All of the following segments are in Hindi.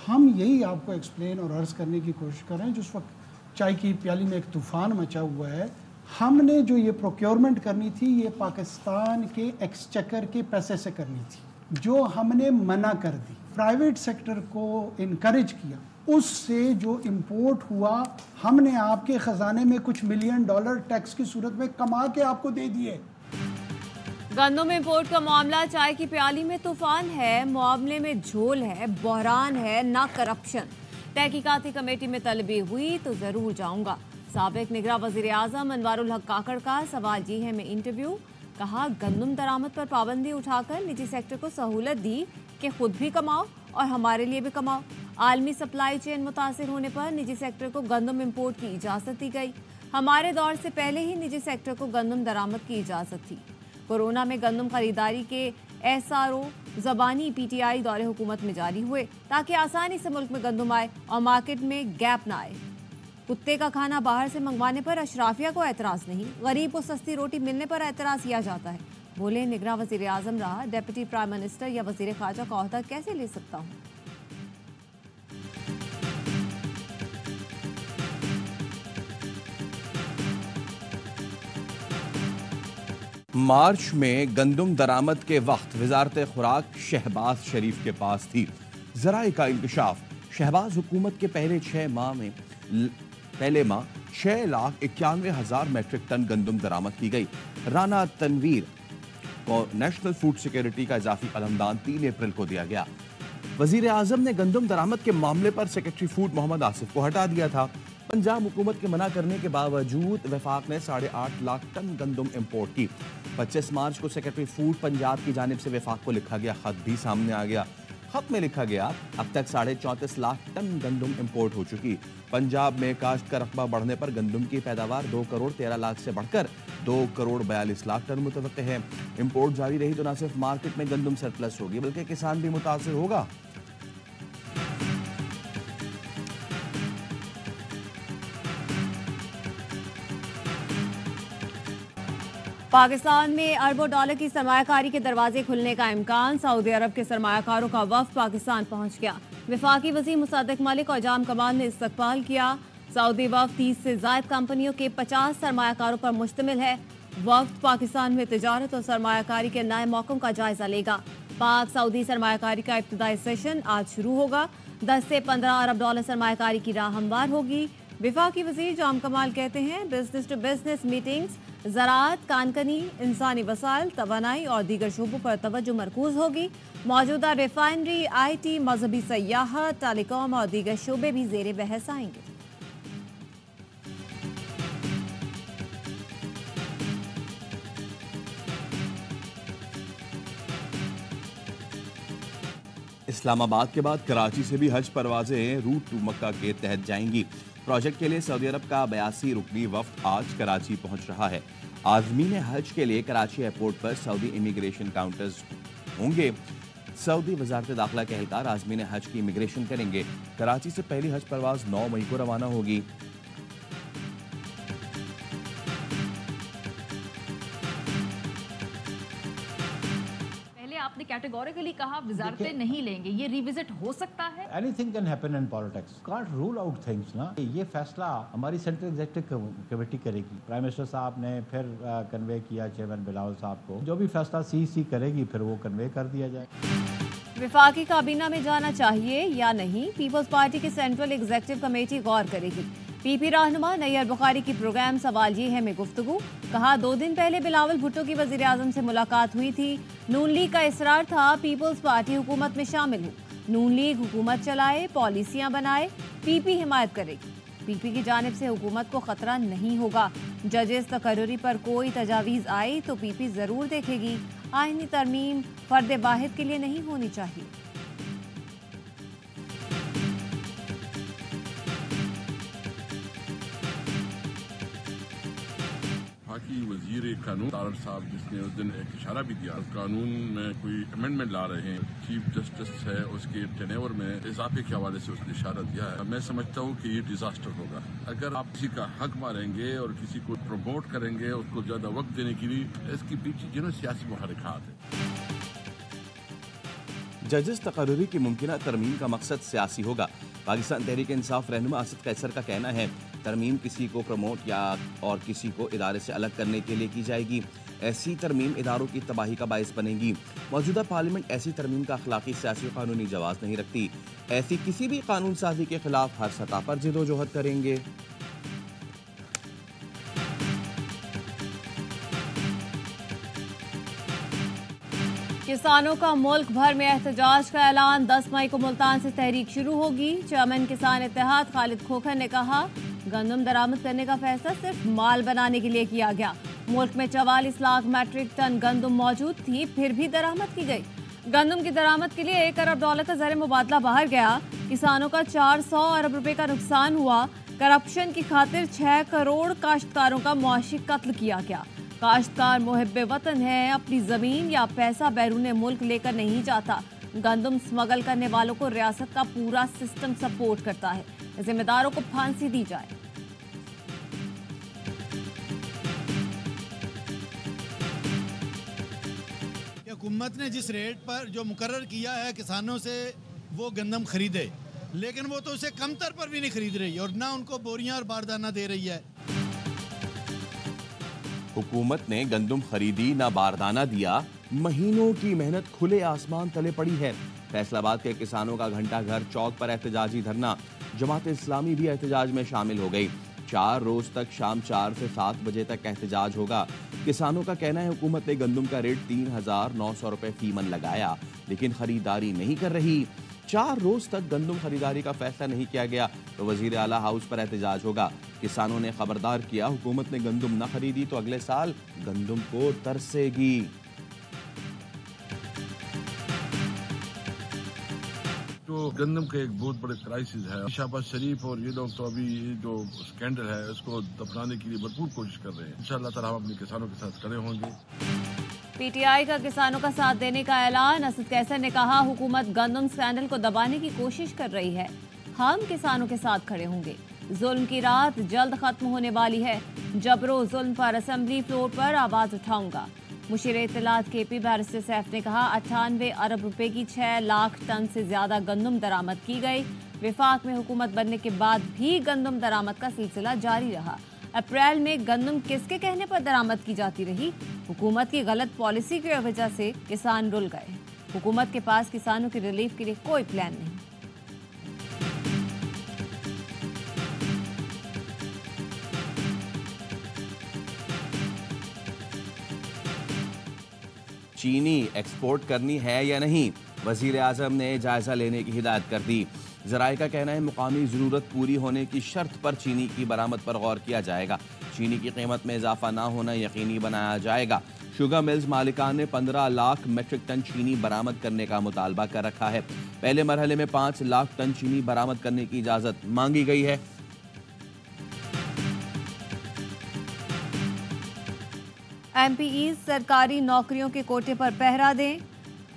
हम यही आपको एक्सप्लेन और अर्ज करने की कोशिश कर रहे हैं। जिस वक्त चाय की प्याली में एक तूफ़ान मचा हुआ है, हमने जो ये प्रोक्योरमेंट करनी थी ये पाकिस्तान के एक्सचेकर के पैसे से करनी थी, जो हमने मना कर दी। प्राइवेट सेक्टर को इनकरेज किया, उससे जो इंपोर्ट हुआ हमने आपके ख़जाने में कुछ $1 मिलियन टैक्स की सूरत में कमा के आपको दे दिए। गंदम इंपोर्ट का मामला चाय की प्याली में तूफान है, मामले में झोल है, बहरान है, ना करप्शन। तहकीकाती कमेटी में तलबी हुई तो जरूर जाऊंगा। साबिक निगरा वजीर आजम अनवारुल हक काकड़ का सवाल ये है में इंटरव्यू। कहा गंदम दरामद पर पाबंदी उठाकर निजी सेक्टर को सहूलत दी कि खुद भी कमाओ और हमारे लिए भी कमाओ। आलमी सप्लाई चेन मुतासिर होने पर निजी सेक्टर को गंदम इंपोर्ट की इजाजत दी गई। हमारे दौर से पहले ही निजी सेक्टर को गंदम दरामद की इजाजत थी। कोरोना में गंदम खरीदारी के SRO ज़बानी PTI दौरे हुकूमत में जारी हुए ताकि आसानी से मुल्क में गंदम आए और मार्केट में गैप ना आए। कुत्ते का खाना बाहर से मंगवाने पर अशराफिया को एतराज़ नहीं, गरीब को सस्ती रोटी मिलने पर एतराज़ किया जाता है। बोले निगरां वज़ीर आज़म रहा, डिप्टी प्राइम मिनिस्टर या वज़ीर ख़ारजा का ओहदा कैसे ले सकता हूँ। मार्च में गंदम दरामद के वक्त वजारत खुराक शहबाज शरीफ के पास थी। ज़राए का इंकशाफ, शहबाज हुकूमत के पहले 6 माह में 6,91,000 मैट्रिक टन गंदम दरामद की गई। राना तनवीर को नेशनल फूड सिक्योरिटी का इजाफी अलमदान 3 अप्रैल को दिया गया। वजीर आजम ने गंदम दरामद के मामले पर सेक्रेटरी फूड मोहम्मद आसिफ को हटा दिया था। पंजाब हुकूमत के मना करने के बावजूद वफाक ने 8.5 लाख टन गंदम इंपोर्ट की। 25 मार्च को सेक्रेटरी फूड पंजाब की जानिब से वफाक को लिखा गया खत भी सामने आ गया। खत में लिखा गया अब तक 34.5 लाख टन गंदम इंपोर्ट हो चुकी। पंजाब में काश्त का रकबा बढ़ने पर गंदम की पैदावार 2 करोड़ 13 लाख से बढ़कर 2 करोड़ 42 लाख टन मुतवक्के है। इंपोर्ट जारी रही तो न सिर्फ मार्केट में गंदम सरप्लस होगी बल्कि किसान भी मुतासिर होगा। पाकिस्तान में अरबों डॉलर की सरमायाकारी के दरवाजे खुलने का इम्कान। सऊदी अरब के सरमायाकारों का वफ्द पाकिस्तान पहुंच गया। वफाकी वज़ीर मुसद्दिक मलिक और जाम कमाल ने इस्तकबाल किया। सऊदी वफ्द 30 से ज़ायद कंपनियों के 50 सरमायाकारों पर मुश्तमिल है। वफ्द पाकिस्तान में तिजारत और सरमायाकारी के नए मौक़ों का जायजा लेगा। पाक सऊदी सरमायाकारी का इब्तिदाई सेशन आज शुरू होगा। 10 से 15 अरब डॉलर सरमायाकारी की राह हमवार होगी। वफाकी वज़ीर जाम कमाल कहते हैं बिजनेस टू बिजनेस मीटिंग्स ज़राअत, कानकनी, इंसानी वसाइल, तवानाई और दीगर शोबों पर तवज्जो मरकूज होगी। मौजूदा रिफाइनरी, IT, मजहबी सयाहत, टेलीकॉम और दीगर शोबे भी ज़ेरे बहस आएंगे। इस्लामाबाद के बाद कराची से भी हज परवाजें रूट टू मक्का के तहत जाएंगी। प्रोजेक्ट के लिए सऊदी अरब का 82 रुकनी वफ्द आज कराची पहुंच रहा है। आज़मीन हज के लिए कराची एयरपोर्ट पर सऊदी इमिग्रेशन काउंटर्स होंगे। सऊदी वजारत दाखिला के एहलकार आज़मीन हज की इमिग्रेशन करेंगे। कराची से पहली हज परवाज 9 मई को रवाना होगी। आपने कैटेगोरिकली कहा वजारतें नहीं लेंगे, ये रिविजिट हो सकता है? Anything can happen in politics, can't rule out things ना। ये फैसला हमारी सेंट्रल एग्जीक्यूटिव कमेटी करेगी। प्राइम मिनिस्टर साहब ने फिर कन्वे किया चेयरमैन बिलावल साहब को, जो भी फैसला CC करेगी फिर वो कन्वे कर दिया जाए। वफाकी काबीना में जाना चाहिए या नहीं, पीपल्स पार्टी की सेंट्रल एग्जीक्यूटिव कमेटी गौर करेगी। PP रहनुमा नैयर बुखारी की प्रोग्राम सवाल ये है में गुफ्तगू। कहा 2 दिन पहले बिलावल भुट्टो की वजीर आजम से मुलाकात हुई थी। नून लीग का इसरार था पीपल्स पार्टी हुकूमत में शामिल हो। नून लीग हुकूमत चलाए, पॉलिसियां बनाए, PP हिमायत करेगी। PP की जानिब से हुकूमत को खतरा नहीं होगा। जजेस तकर्री पर कोई तजावीज़ आई तो PP जरूर देखेगी। आईनी तरमीम फर्द वाहिद के लिए नहीं होनी चाहिए। वजीर कानून तारड़ साहब जिसने उस दिन एक इशारा भी दिया, कानून में कोई अमेंडमेंट ला रहे हैं, चीफ जस्टिस है उसके टेनेवर में इजाफे के हवाले से उसने इशारा दिया है। मैं समझता हूँ कि ये डिजास्टर होगा। अगर आप किसी का हक मारेंगे और किसी को प्रमोट करेंगे, उसको ज्यादा वक्त देने के लिए, इसके पीछे सियासी मुहर्रिकात है। जजेस तकर्री की मुमकिना तरमीम का मकसद सियासी होगा। पाकिस्तान तहरीक इंसाफ रहनुमा असद कैसर का कहना है तरमीम किसी को प्रमोट या और किसी को इदारे से अलग करने के लिए की जाएगी। ऐसी तरमीम इदारों की तबाही का बायस बनेगी। मौजूदा पार्लियामेंट ऐसी तरमीम का अखलाकी सियासी कानूनी जवाब नहीं रखती। ऐसी किसी भी कानून साजी के खिलाफ हर सतह पर जिदोजहद करेंगे। किसानों का मुल्क भर में एहतजाज का ऐलान। 10 मई को मुल्तान से तहरीक शुरू होगी। चेयरमैन किसान इत्तेहाद खालिद खोखर ने कहा गंदम दरामद करने का फैसला सिर्फ माल बनाने के लिए किया गया। मुल्क में 44 लाख मैट्रिक टन गंदम मौजूद थी, फिर भी दरामद की गई। गंदम की दरामद के लिए $1 अरब का ज़र मुबादला बाहर गया। किसानों का 400 अरब रुपए का नुकसान हुआ। करप्शन की खातिर 6 करोड़ काश्तकारों का मुआशी कत्ल किया गया। काश्तकार मुहिब्बे वतन है, अपनी जमीन या पैसा बैरून मुल्क लेकर नहीं जाता। गंदम स्मगल करने वालों को रियासत का पूरा सिस्टम सपोर्ट करता है। जिम्मेदारों को फांसी दी जाए। हुकूमत ने जिस रेट पर जो मुकर्रर किया है किसानों से वो गंदम खरीदे, लेकिन वो तो उसे कमतर पर भी नहीं खरीद रही और ना उनको बोरियां और बारदाना दे रही है। हुकूमत ने गंदम खरीदी ना बारदाना दिया। महीनों की मेहनत खुले आसमान तले पड़ी है। फैसलाबाद के किसानों का घंटा घर चौक पर एहतजाजी धरना। जमात इस्लामी भी एहतजाज में शामिल हो गई। 4 रोज तक शाम 4 से 7 बजे तक एहतजाज होगा। किसानों का कहना है हुकूमत ने गंदम का रेट 3,900 रुपए फी मन लगाया, लेकिन खरीदारी नहीं कर रही। 4 रोज तक गंदम खरीदारी का फैसला नहीं किया गया तो वजीर आला हाउस पर एहतजाज होगा। किसानों ने खबरदार किया हुकूमत ने गंदम न खरीदी तो अगले साल गंदम को तरसेगी। जो गंदम का एक बहुत बड़े क्राइसिस है। शहबाज शरीफ और ये लोग तो अभी जो स्कैंडल है उसको दफनाने के लिए भरपूर कोशिश कर रहे हैं। इंशाअल्लाह ताला हम अपने किसानों के साथ खड़े होंगे। पीटीआई का किसानों का साथ देने का ऐलान। असद कैसर ने कहा हुकूमत गंदम स्कैंडल को दबाने की कोशिश कर रही है। हम किसानों के साथ खड़े होंगे। जुल्म की रात जल्द खत्म होने वाली है। जबरो जुल्म पर असेंबली फ्लोर पर आवाज उठाऊंगा। मुशीर इत्तलात केपी बैरिस्टर सैफ ने कहा 98 अरब रुपए की 6 लाख टन से ज्यादा गंदम दरामद की गई। विफाक में हुकूमत बनने के बाद भी गंदम दरामद का सिलसिला जारी रहा। अप्रैल में गंदम किसके कहने पर दरामद की जाती रही? हुकूमत की गलत पॉलिसी की वजह से किसान रुल गए। हुकूमत के पास किसानों की रिलीफ के लिए कोई प्लान नहीं। चीनी एक्सपोर्ट करनी है या नहीं, वजीर आजम ने जायजा लेने की हिदायत कर दी। ज़राए का कहना है मुकामी ज़रूरत पूरी होने की शर्त पर चीनी की बरामद पर गौर किया जाएगा। चीनी की कीमत में इजाफा ना होना यकीनी बनाया जाएगा। शुगर मिल्स मालिकान ने 15 लाख मेट्रिक टन चीनी बरामद करने का मुतालबा कर रखा है। पहले मरहले में 5 लाख टन चीनी बरामद करने की इजाज़त मांगी गई है। एमपीई सरकारी नौकरियों के कोटे पर पहरा दें।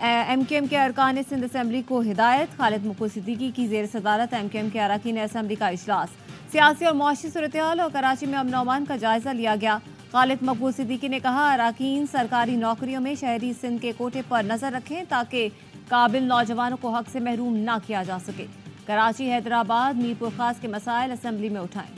एमकेएम के अरकान सिंध असम्बली को हिदायत। खालिद मुकुल सिद्दीकी की जेर सदारत एमकेएम के अरकान असम्बली का इजलास। सियासी और मुआशी सूरत-ए-हाल और कराची में अमन अमान का जायजा लिया गया। खालिद मकबूल सिद्दीकी ने कहा अरकान सरकारी नौकरियों में शहरी सिंध के कोटे पर नजर रखें ताकि काबिल नौजवानों को हक से महरूम ना किया जा सके। कराची, हैदराबाद, मीरपुर खास के मसाइल असम्बली में उठाएं।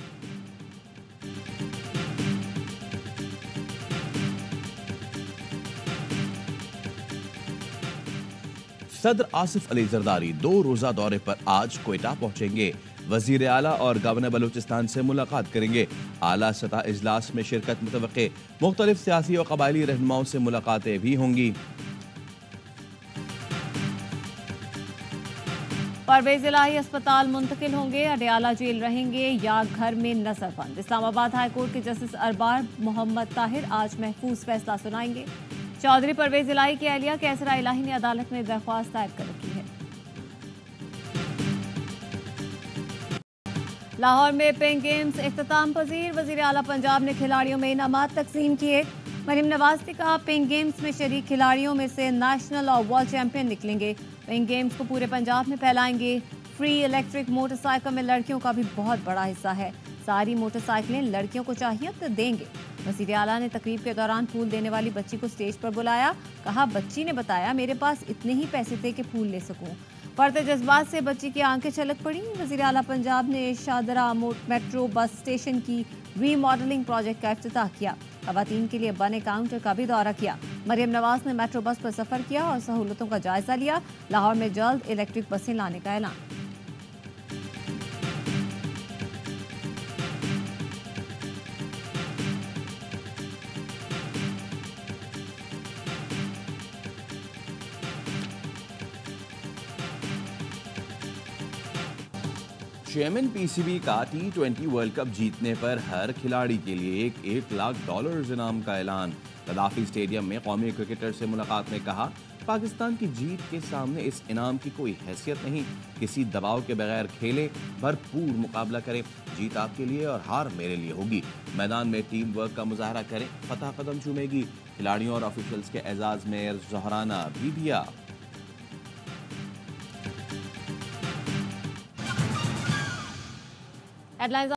सदर आसिफ अली जरदारी 2 रोजा दौरे पर आज कोयटा पहुंचेंगे। वजीर आला और गवर्नर बलूचिस्तान से मुलाकात करेंगे। आला सतह इजलास में शिरकत मुतवक्के। मुख्तलिफ सियासी और कबायली रहनुमाओं से मुलाकातें भी होंगी। परवेज इलाही अस्पताल मुंतकिल होंगे, अडयाला जेल रहेंगे या घर में नजरबंद। इस्लामाबाद हाई कोर्ट के जस्टिस अरबाब मोहम्मद ताहिर आज महफूज फैसला सुनाएंगे। चौधरी परवेज इलाही की अहलिया कैसरा इलाही ने अदालत में दरख्वास्त दायर कर रखी है। लाहौर में पेंग गेम्स इख्तिताम पजीर। वजीर आला पंजाब ने खिलाड़ियों में इनामात तकसीम किए। मरीम नवाज ने कहा पेंग गेम्स में शरीक खिलाड़ियों में से नेशनल और वर्ल्ड चैंपियन निकलेंगे। पेंग गेम्स को पूरे पंजाब में फैलाएंगे। फ्री इलेक्ट्रिक मोटरसाइकिल में लड़कियों का भी बहुत बड़ा हिस्सा है। सारी मोटरसाइकिलें लड़कियों को चाहिए तो देंगे। वज़ीर आला ने तकरीब के दौरान फूल देने वाली बच्ची को स्टेज पर बुलाया। कहा, बच्ची ने बताया मेरे पास इतने ही पैसे थे कि फूल ले सकूं। बढ़ते जज्बात से बच्ची की आंखें छलक पड़ी। वज़ीर आला पंजाब ने शादरा मेट्रो बस स्टेशन की रीमॉडलिंग प्रोजेक्ट का इफ्तिताह किया। खवातीन के लिए बने काउंटर का भी दौरा किया। मरियम नवाज ने मेट्रो बस पर सफर किया और सहूलतों का जायजा लिया। लाहौर में जल्द इलेक्ट्रिक बसें लाने का ऐलान। चेयरमैन पीसीबी का T20 वर्ल्ड कप जीतने पर हर खिलाड़ी के लिए $1 लाख इनाम का ऐलान। गद्दाफी स्टेडियम में कौमी क्रिकेटर से मुलाकात में कहा, पाकिस्तान की जीत के सामने इस इनाम की कोई हैसियत नहीं। किसी दबाव के बगैर खेले, भरपूर मुकाबला करें। जीत आपके लिए और हार मेरे लिए होगी। मैदान में टीम वर्क का मुजाहरा करें, फतह कदम चूमेगी। खिलाड़ियों और ऑफिशियल्स के एजाज में ज़ोहराना भी दिया। हेडलाइंस